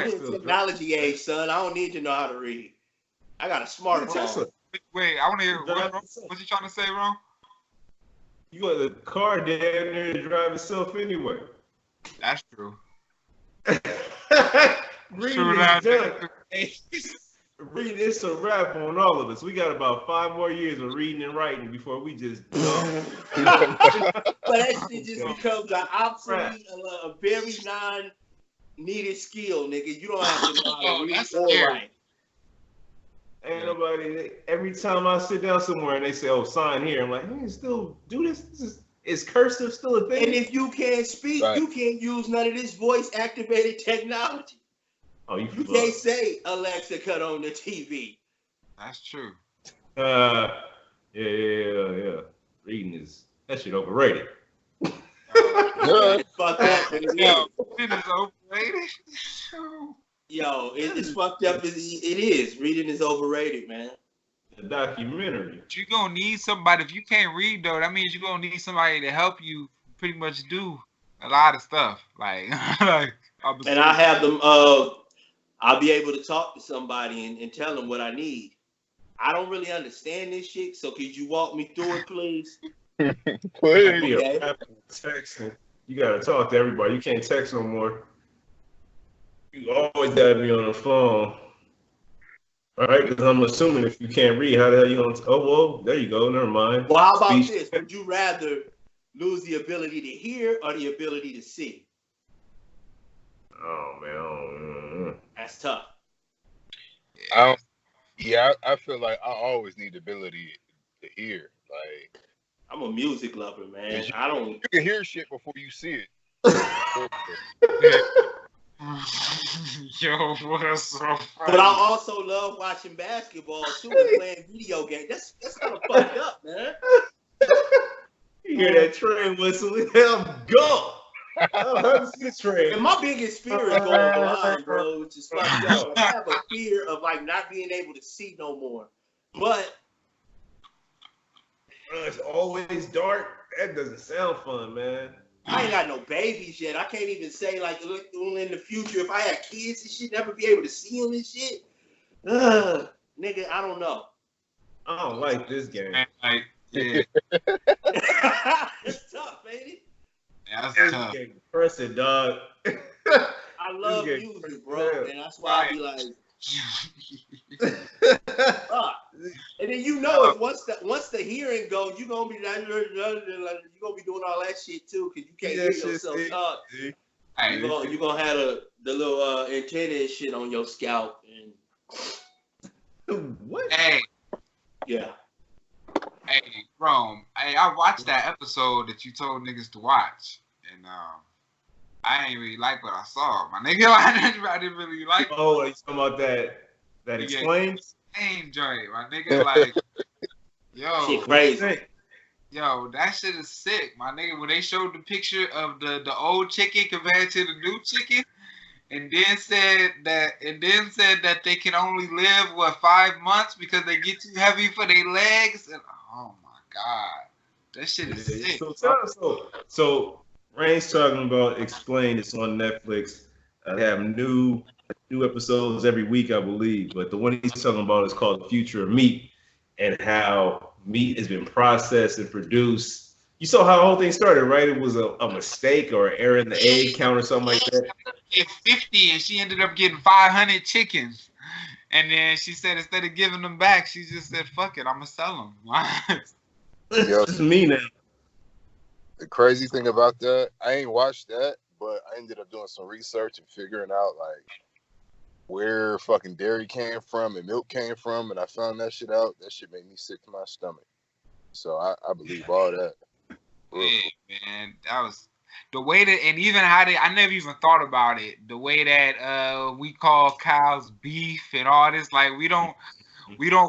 in technology age, son. I don't need to know how to read. I got a smartphone. Wait, I want to hear what you trying to say, Ron? You got the car down there to drive itself anyway. That's true. Reading it's a wrap on all of us. We got about 5 more years of reading and writing before we just dumb. But that shit just becomes an obsolete, a very non-needed skill, nigga. You don't have to know how to read or write. Ain't nobody. Every time I sit down somewhere and they say, "Oh, sign here," I'm like, "Hey, still do this? Is cursive still a thing?" And if you can't speak, you can't use none of this voice-activated technology. Oh, you can't say, "Alexa, cut on the TV." That's true. Yeah. Reading that shit overrated. Fuck that. It is overrated. Yo, it's fucked up. It is. Reading is overrated, man. The documentary. You're gonna need somebody. If you can't read, though, that means you're gonna need somebody to help you pretty much do a lot of stuff. Like and I have them. I'll be able to talk to somebody and tell them what I need. I don't really understand this shit, so could you walk me through it, please? Please. Okay. Texting. You gotta talk to everybody. You can't text no more. You always gotta be on the phone. All right, because I'm assuming if you can't read, how the hell you gonna? Oh well, there you go. Never mind. Well, how about this? Would you rather lose the ability to hear or the ability to see? Oh man, that's tough. I feel like I always need the ability to hear. Like I'm a music lover, man. You can hear shit before you see it. Yo, that's so funny. But I also love watching basketball too and playing video games. That's kind of fucked up, man. You hear that train whistle? Hell, go! I see the train. And my biggest fear is going blind, bro, which is fucked up. I have a fear of like not being able to see no more. But it's always dark. That doesn't sound fun, man. I ain't got no babies yet. I can't even say like in the future if I had kids and shit, never be able to see them and shit. Nigga, I don't know. I don't like this game. Like, yeah. It's tough, ain't it? Yeah, that's tough. Press it, dog. I love music, bro, and that's why I be like, And then if once the hearing goes, you're gonna be like, you're gonna be doing all that shit too, because you can't hear yourself talk. You're gonna have the little antenna and shit on your scalp and what? Hey. Yeah. Hey, Rome. Hey, I watched that episode that you told niggas to watch, and I ain't really like what I saw, my nigga. I didn't really like. Oh, you talking about that explains? Same joint, my nigga. Like, yo, shit crazy. Yo, that shit is sick, my nigga. When they showed the picture of the old chicken compared to the new chicken, and then said that they can only live 5 months because they get too heavy for their legs, and oh my god, that shit is sick. So Rain's talking about Explain. It's on Netflix. They have new episodes every week, I believe. But the one he's talking about is called The Future of Meat, and how meat has been processed and produced. You saw how the whole thing started, right? It was a mistake or error in the egg count or something like that. It's 50, and she ended up getting 500 chickens. And then she said instead of giving them back, she just said, "Fuck it, I'm gonna sell them." It's me now. The crazy thing about that, I ain't watched that, but I ended up doing some research and figuring out like where fucking dairy came from and milk came from, and I found that shit out. That shit made me sick to my stomach. So I believe all that. Yeah, man, that was the way that, and even how I never even thought about it. The way that we call cows beef and all this, like we don't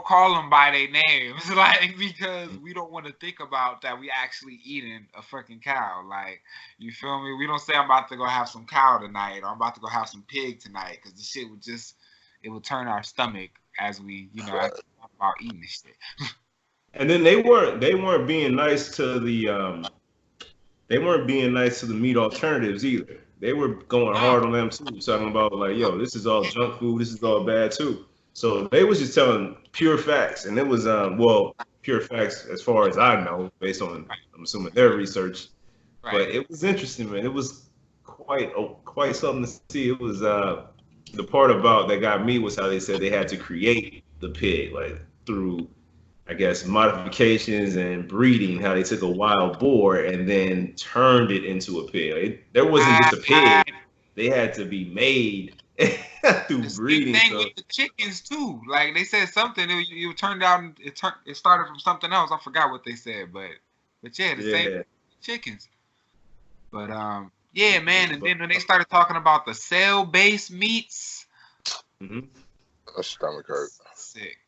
call them by their names, like, because we don't want to think about that we actually eating a freaking cow. Like, you feel me? We don't say I'm about to go have some cow tonight, or I'm about to go have some pig tonight, because the shit would turn our stomach as we, as we talk about eating this shit. And then they weren't being nice to the meat alternatives either. They were going hard on them too, talking about like, yo, this is all junk food, this is all bad too. So they was just telling pure facts, and it was pure facts as far as I know, based on I'm assuming their research. Right. But it was interesting, man. It was quite something to see. It was the part about that got me was how they said they had to create the pig, like through, I guess, modifications and breeding, how they took a wild boar and then turned it into a pig. There wasn't just a pig. They had to be made through breeding. Same thing with the chickens too. Like they said something, it turned out it started from something else. I forgot what they said, but yeah, the same chickens. But yeah, man. And then when they started talking about the cell-based meats, my stomach hurt. Sick,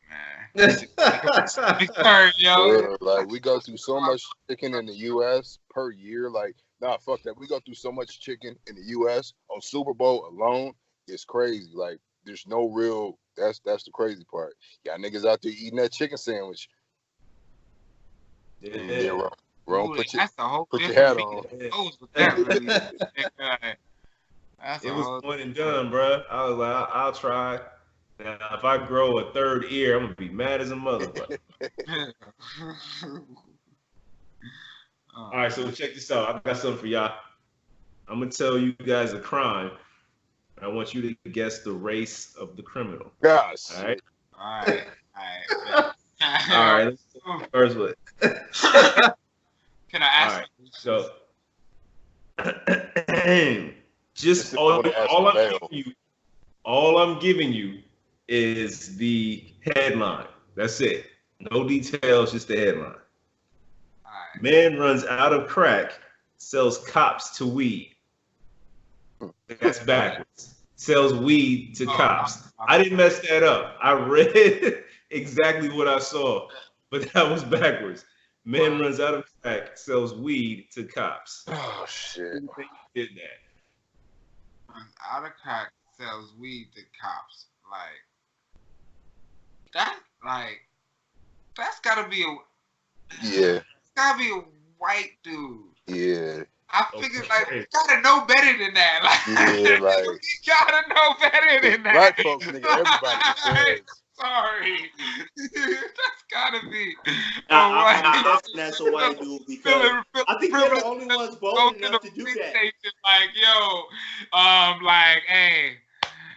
man. Hurt, yo. Like we go through so much chicken in the U.S. per year. Like, nah, fuck that. We go through so much chicken in the U.S. on Super Bowl alone. It's crazy. Like, there's no real. That's the crazy part. Y'all niggas out there eating that chicken sandwich. Yeah, Wrong. Put your hat on. It was one and done, bro. I was like, I'll try. Now, if I grow a third ear, I'm gonna be mad as a motherfucker. All right, so check this out. I got something for y'all. I'm gonna tell you guys a crime. I want you to guess the race of the criminal. Gosh. All right. All right. All right. Let's go first one. Can I ask? All right. So, just all I'm giving you is the headline. That's it. No details, just the headline. Right. Man runs out of crack, sells cops to weed. That's backwards. Sells weed to cops. I didn't mess that up. I read exactly what I saw, but that was backwards. Man runs out of crack, sells weed to cops. Oh shit! Who did that? Runs out of crack, sells weed to cops. That's gotta be It's gotta be a white dude. Yeah. I figured you gotta know better than that. You gotta know better than that. Black folks, nigga, everybody. Sorry. That's gotta be. That's a white dude because I think they're the only ones bold enough to do that. Hey,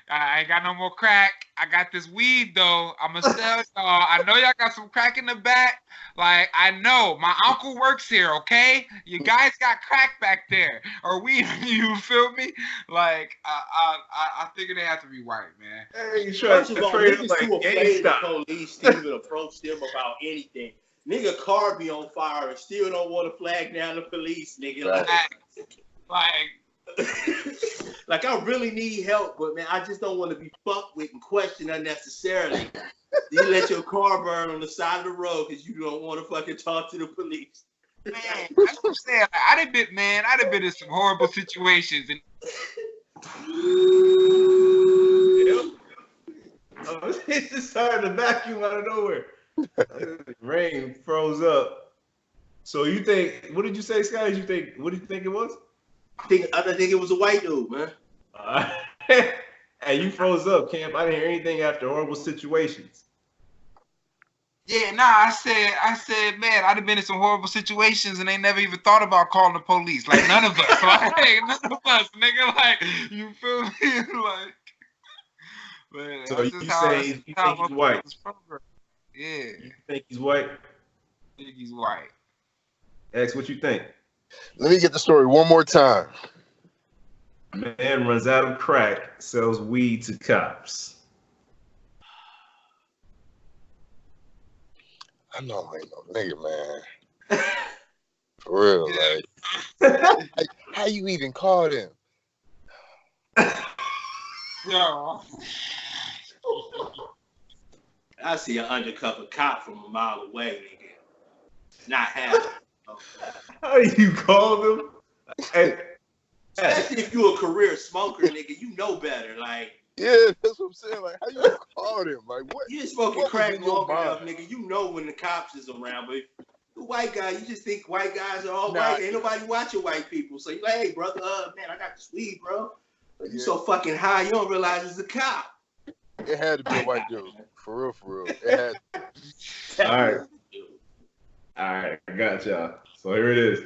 I ain't got no more crack. I got this weed though. I'ma sell y'all. I know y'all got some crack in the back. Like, I know my uncle works here. Okay, you guys got crack back there, or weed. You feel me? Like, I figured they have to be white, man. Hey, first of all, niggas like too afraid of GameStop. the police to even approach them about anything. Nigga, car be on fire and still don't want to flag down the police, nigga. Like I really need help, but man, I just don't want to be fucked with and questioned unnecessarily. You let your car burn on the side of the road because you don't want to fucking talk to the police. Man, that's what I'm saying. Like, I'd have been in some horrible situations. And It just started to vacuum out of nowhere. Rain froze up. So you think? What did you say, Scott? What did you think it was? I think it was a white dude, man. And you froze up, Camp. I didn't hear anything after horrible situations. yeah, nah, I said, man, I'd have been in some horrible situations and they never even thought about calling the police. Like, none of us. Like, none of us, nigga. Like, you feel me? Like, man, So you think he's white? Yeah. You think he's white? I think he's white. X, what you think? Let me get the story one more time. Man runs out of crack, sells weed to cops. I know I ain't no nigga, man. For real, like, how you even call them? Yo. I see an undercover cop from a mile away, nigga. Not happening. How do you call them? Especially if you're a career smoker, nigga, you know better. Like, Yeah, that's what I'm saying. Like, how you call them? Like, what? you smoking what was crack in your long enough, mind? nigga. You know when the cops is around, but the white guy, you just think white guys are all Nah. white. Ain't nobody watching white people. So you like, hey, brother, man, I got this weed, bro. But you Yeah. so fucking high, you don't realize it's a cop. It had to be a white dude. For real, for real. It had. All right, I got y'all. So here it is.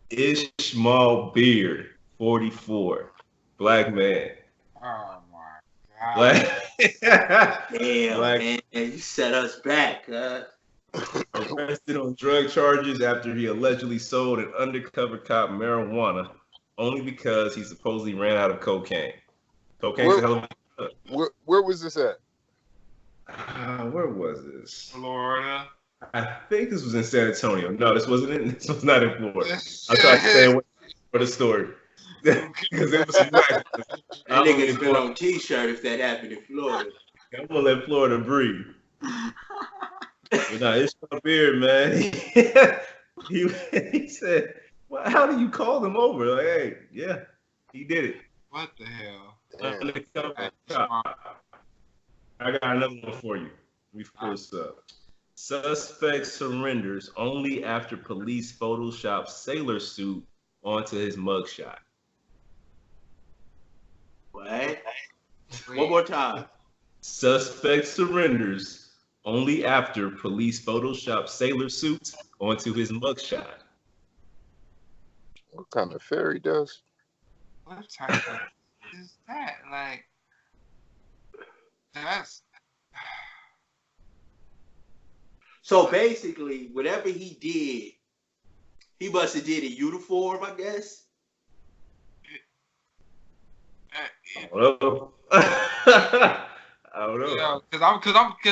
Ishmael Beard, 44, black man. Oh my God. Black. Damn, Black. man, you set us back. Arrested on drug charges after he allegedly sold an undercover cop marijuana only because he supposedly ran out of cocaine. Cocaine's a hell of a... Where was this at? Where was this? Florida. I think this was in San Antonio. No, this wasn't in. This was not in Florida. I tried to stay away for the story because it was some black. That nigga's been on T-shirt if that happened in Florida. I'm gonna let Florida breathe. But nah, it's my beard, man. he said, "Well, how do you call them over?" Like, hey, yeah, he did it. What the hell? I got another one for you. Let me pull this up. Suspect surrenders only after police Photoshop sailor suit onto his mugshot. What? One more time. Suspect surrenders only after police Photoshop sailor suit onto his mugshot. What kind of fairy dust? What type of is that? Like, that's. So basically, whatever he did, he must have did a uniform, I guess. I don't know. I don't know. Yo, cause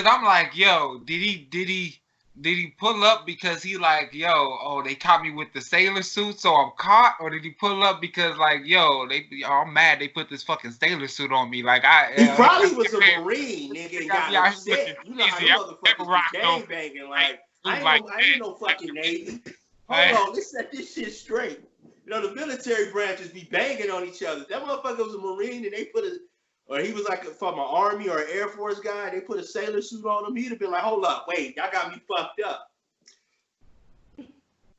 I'm like, yo, did he pull up because he like, yo, oh, they caught me with the sailor suit, so I'm caught, or did he pull up because like, yo, I'm mad they put this fucking sailor suit on me, like He probably was a Marine, nigga, and got upset. You know how you motherfuckers be gang banging, like, I ain't no fucking Navy. Hold on, let's set this shit straight. You know, the military branches be banging on each other. That motherfucker was a Marine and they put or he was like from an Army or an Air Force guy, they put a sailor suit on him, he'd have been like, hold up, wait, y'all got me fucked up.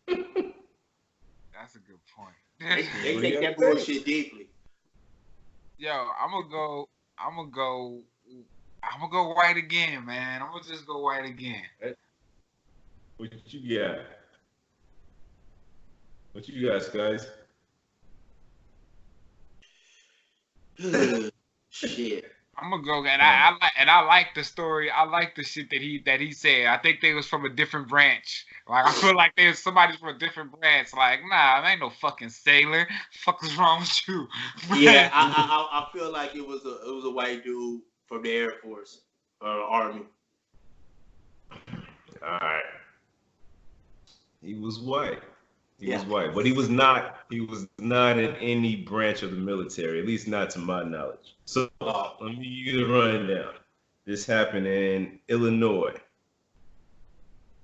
That's a good point. They take that bullshit deeply. Yo, I'm gonna go white again, man. I'm gonna just go white again. What you got? What you guys, guys? Shit. I'm gonna go and I like the story. I like the shit that he said. I think they was from a different branch. Like I feel like there's somebody from a different branch. Like nah, I ain't no fucking sailor. Fuck is wrong with you? Yeah, I feel like it was a white dude from the Air Force or Army. All right. He was white. He was white, but he was not in any branch of the military, at least not to my knowledge. So let me give you the rundown. This happened in Illinois.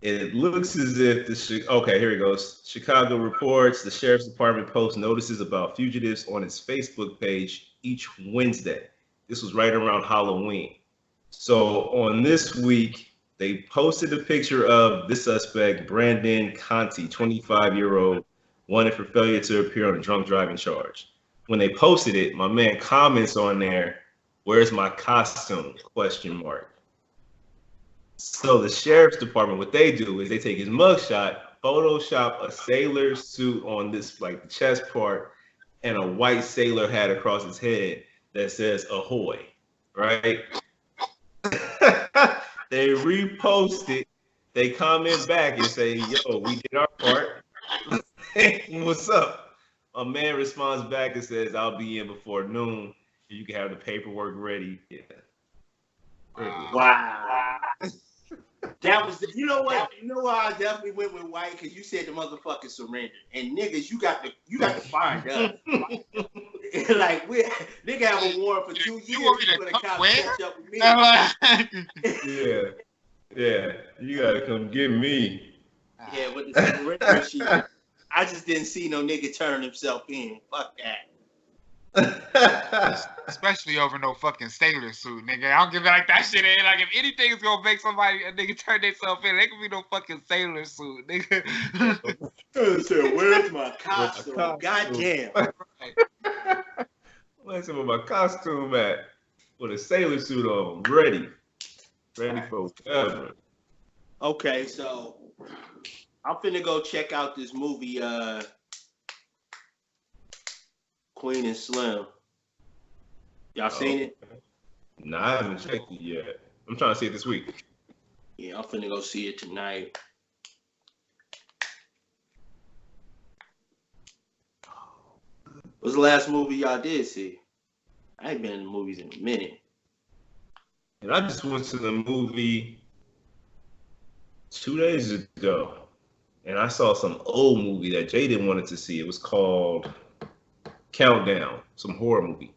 It looks as if okay, here it goes. Chicago reports the sheriff's department posts notices about fugitives on its Facebook page each Wednesday. This was right around Halloween. So on this week, they posted a picture of the suspect, Brandon Conti, 25-year-old, wanted for failure to appear on a drunk driving charge. When they posted it, my man comments on there, "Where's my costume?" ? So the sheriff's department, what they do is they take his mugshot, Photoshop a sailor suit on this, like the chest part, and a white sailor hat across his head that says "Ahoy," right? They repost it. They comment back and say, "Yo, we did our part. What's up?" A man responds back and says, "I'll be in before noon. You can have the paperwork ready." Yeah. Wow. That was, you know what? You know why I definitely went with white? Because you said the motherfucker surrendered, and niggas, you got to find us. Like nigga have a warrant for 2 years. You want me to catch up with me? Yeah. You gotta come get me. Yeah, with the surrender shit. I just didn't see no nigga turn himself in. Fuck that. Especially over no fucking sailor suit, nigga. I don't give it like that shit in. Like if anything is gonna make somebody a nigga turn themselves in, they could be no fucking sailor suit, nigga. Where's my costume? Goddamn. Where's my costume at? With a sailor suit on, ready for whatever. Okay, so I'm finna go check out this movie, Queen and Slim. Y'all seen it? Nah, I haven't checked it yet. I'm trying to see it this week. Yeah, I'm finna go see it tonight. What's the last movie y'all did see? I ain't been in the movies in a minute. And I just went to the movie 2 days ago. And I saw some old movie that Jaden wanted to see. It was called Countdown, some horror movie.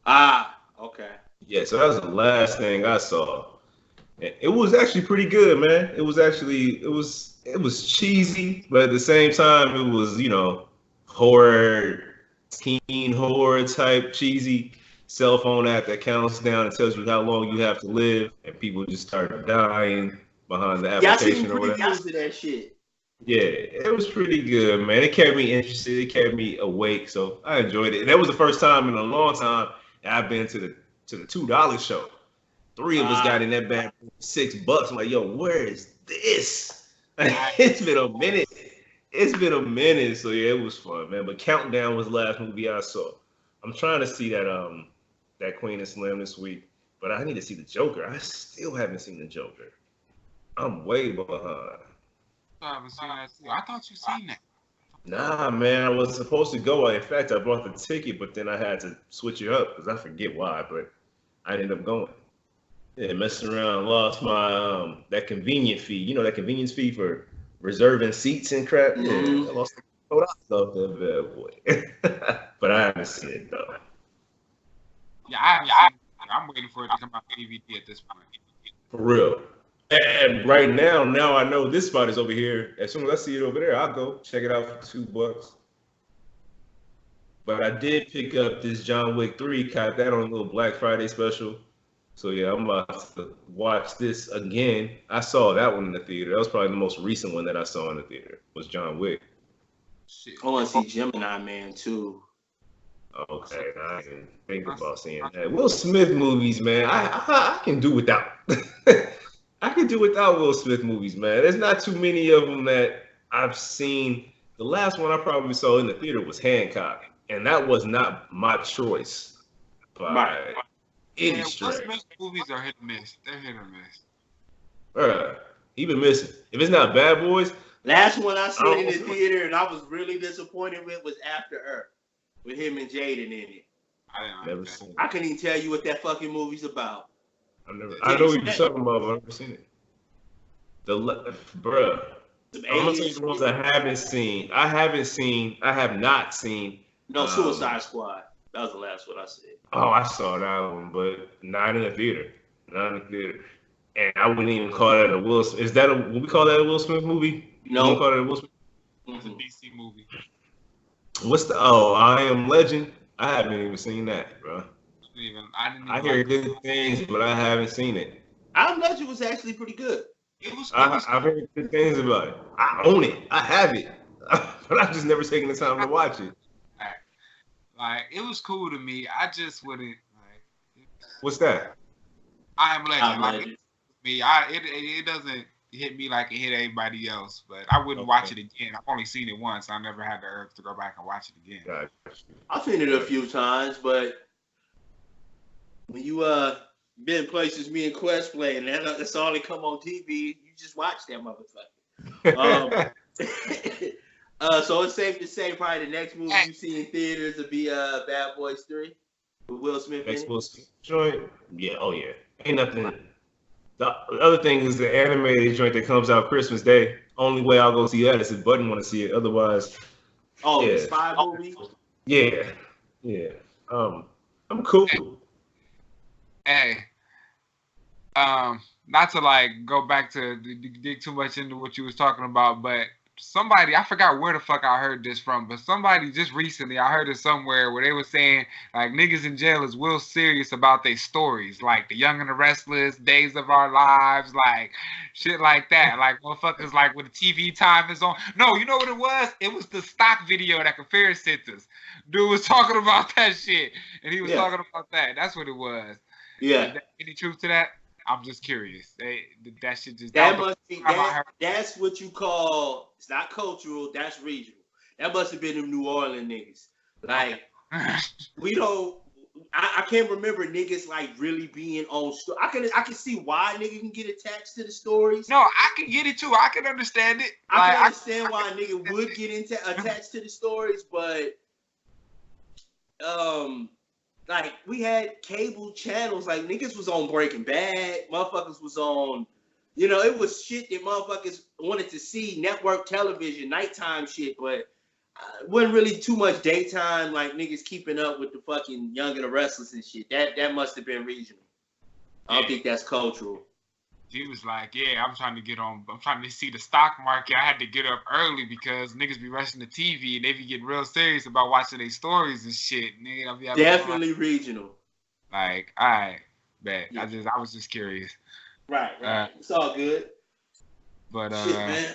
Ah, okay. Yeah, so that was the last thing I saw. And it was actually pretty good, man. It was cheesy, but at the same time, it was, horror, teen horror type cheesy cell phone app that counts down and tells you how long you have to live, and people just start dying behind the application or whatever. Yeah, I seen that shit. Yeah, it was pretty good, man. It kept me interested. It kept me awake, so I enjoyed it. And that was the first time in a long time that I've been to the $2 show. 3 of us got in that band for $6. I'm like, yo, where is this? It's been a minute. So yeah, it was fun, man. But Countdown was the last movie I saw. I'm trying to see that Queen and Slim this week, but I need to see the Joker. I still haven't seen the Joker. I'm way behind. I haven't seen that too. I thought you seen that. Nah, man, I was supposed to go. In fact, I bought the ticket, but then I had to switch it up because I forget why, but I ended up going. Yeah, messing around, lost my that convenient fee. You know that convenience fee for reserving seats and crap. Yeah, I lost $4 off that bad boy. But I haven't seen it though. Yeah, I haven't seen it. I'm waiting for it to come out DVD at this point. For real. And right now I know this spot is over here. As soon as I see it over there, I'll go check it out for $2. But I did pick up this John Wick 3, caught that on a little Black Friday special. So yeah, I'm about to watch this again. I saw that one in the theater. That was probably the most recent one that I saw in the theater, was John Wick. Shit. I want to see Gemini Man too. Okay, I didn't think about seeing that. Will Smith movies, man, I can do without. I can do without Will Smith movies, man. There's not too many of them that I've seen. The last one I probably saw in the theater was Hancock, and that was not my choice. But Any Will stretch. Smith movies are hit or miss. They're hit or miss. Bruh, he been missing. If it's not Bad Boys, Last one I seen in the Oh. theater and I was really disappointed with was After Earth with him and Jaden in it. I didn't never understand. seen I it. couldn't even tell you what that fucking movie's about. I know what you're talking about, but I've never seen it. Bruh. Some I'm gonna tell you aliens. the ones I haven't seen. I have not seen. No, Suicide Squad. That was the last one I said. Oh, I saw that one, but not in the theater. And I wouldn't even call that a Will Smith. Would we call that a Will Smith movie? No. We call that a Will Smith? It's a DC movie. I Am Legend? I haven't even seen that, bro. I hear good things, but I haven't seen it. I Am Legend was actually pretty good. I've heard good things about it. I own it. I have it. But I've just never taken the time to watch it. Like, it was cool to me. I just wouldn't, like... What's that? I Am Legend. I Am Like, Legend. it doesn't hit me like it hit everybody else, but I wouldn't watch it again. I've only seen it once. I never had the urge to go back and watch it again. Gotcha. I've seen it a few times, but when you been places me and Quest play, and that's all they come on TV, you just watch that motherfucker. So it's safe to say probably the next movie you see in theaters will be Bad Boys 3 with Will Smith in it. Will Smith joint? Yeah, oh yeah. Ain't nothing. The other thing is the animated joint that comes out Christmas Day. Only way I'll go see that is if Button want to see it. Otherwise, the spy movie? Yeah. I'm cool. Hey, not to like go back to dig too much into what you was talking about, but somebody, I forgot where the fuck I heard this from, but somebody just recently, I heard it somewhere where they were saying like niggas in jail is real serious about their stories, like The Young and the Restless, Days of Our Lives, like shit like that. Like motherfuckers like when the TV time is on. No, you know what it was? It was the stock video that Kafir sent us. Dude was talking about that shit, and he was talking about that. That's what it was. Yeah. Any truth to that? I'm just curious. That shit just... That's what you call... It's not cultural. That's regional. That must have been them New Orleans niggas. Like, we don't... I can't remember niggas, like, really being on... I can see why niggas can get attached to the stories. No, I can get it, too. I can understand it. I can understand why a nigga would get attached to the stories, but... Like, we had cable channels, like, niggas was on Breaking Bad, motherfuckers was on, it was shit that motherfuckers wanted to see, network television, nighttime shit, but wasn't really too much daytime, like, niggas keeping up with the fucking Young and the Restless and shit. That must have been regional. I don't think that's cultural. He was like, I'm trying to see the stock market. I had to get up early because niggas be rushing the TV and they be getting real serious about watching their stories and shit. Nigga, definitely regional. Like, all right, bet. Yeah. I was just curious. Right. It's all good. But shit, man.